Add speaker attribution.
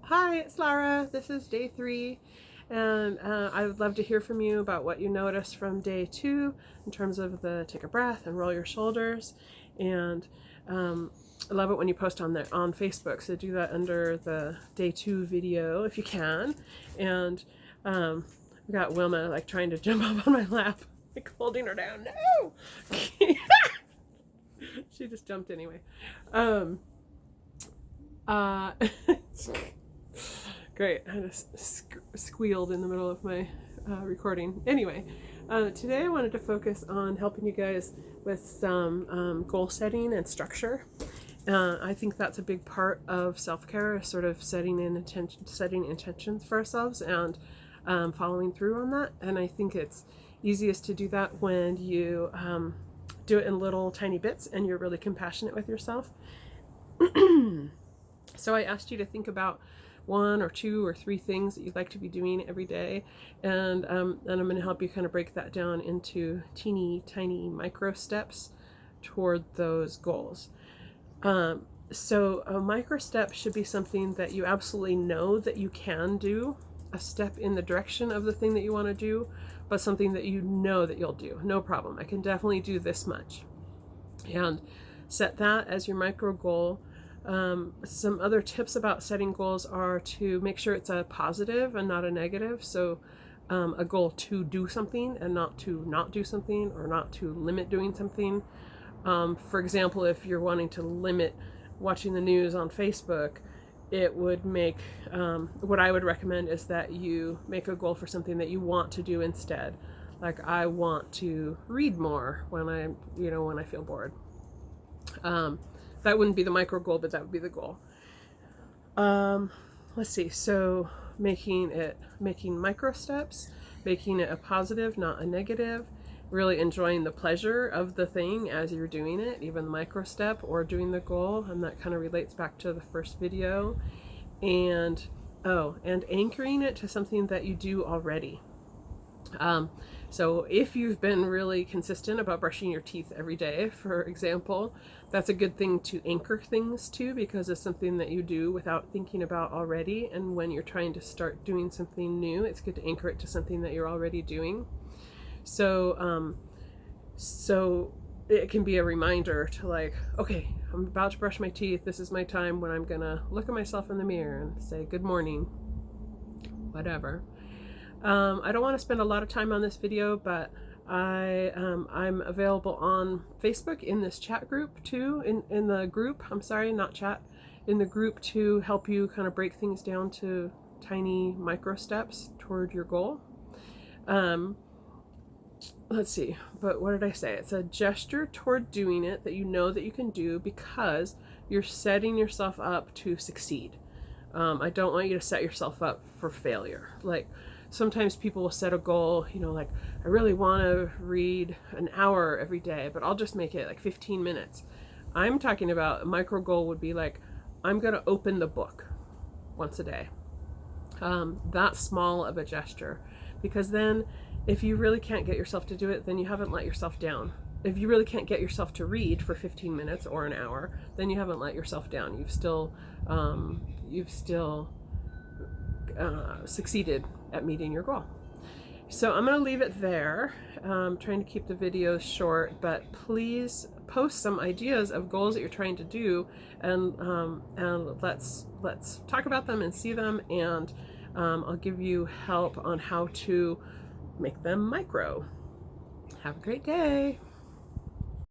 Speaker 1: Hi, it's Lara. This is day 3, and I would love to hear from you about what you noticed from day 2 in terms of the take a breath and roll your shoulders. And I love it when you post on Facebook, so do that under the day 2 video if you can. And we got Wilma like trying to jump up on my lap, like holding her down. No! She just jumped anyway. Uh, Great, I just squealed in the middle of my recording. Anyway, today I wanted to focus on helping you guys with some goal setting and structure. I think that's a big part of self-care, sort of setting intentions for ourselves and following through on that. And I think it's easiest to do that when you do it in little tiny bits and you're really compassionate with yourself. So I asked you to think about 1 or 2 or 3 things that you'd like to be doing every day, and I'm going to help you kind of break that down into teeny tiny micro steps toward those goals. So a micro step should be something that you absolutely know that you can do, a step in the direction of the thing that you want to do, but something that you know that you'll do. No problem, I can definitely do this much. And set that as your micro goal. Some other tips about setting goals are to make sure it's a positive and not a negative. So a goal to do something and not to not do something, or not to limit doing something. For example, if you're wanting to limit watching the news on Facebook, it would make, what I would recommend is that you make a goal for something that you want to do instead. Like, I want to read more when I feel bored. That wouldn't be the micro goal, but that would be the goal. Let's see. So making micro steps, making it a positive, not a negative, really enjoying the pleasure of the thing as you're doing it, even the micro step or doing the goal. And that kind of relates back to the first video. And anchoring it to something that you do already. So if you've been really consistent about brushing your teeth every day, for example, that's a good thing to anchor things to, because it's something that you do without thinking about already. And when you're trying to start doing something new, it's good to anchor it to something that you're already doing. So, it can be a reminder to, like, okay, I'm about to brush my teeth. This is my time when I'm gonna look at myself in the mirror and say good morning, whatever. I don't want to spend a lot of time on this video, but I'm available on Facebook in this chat group too, in the group, I'm sorry, not chat, in the group, to help you kind of break things down to tiny micro steps toward your goal. Let's see, but what did I say? It's a gesture toward doing it that you know that you can do, because you're setting yourself up to succeed. I don't want you to set yourself up for failure. Like, sometimes people will set a goal, like, I really want to read an hour every day, but I'll just make it like 15 minutes. I'm talking about a micro goal would be like, I'm going to open the book once a day. That small of a gesture, because then if you really can't get yourself to do it, then you haven't let yourself down. If you really can't get yourself to read for 15 minutes or an hour, then you haven't let yourself down. You've still succeeded at meeting your goal. So I'm going to leave it there. Trying to keep the videos short, but please post some ideas of goals that you're trying to do, and let's talk about them and see them, and I'll give you help on how to make them micro. Have a great day.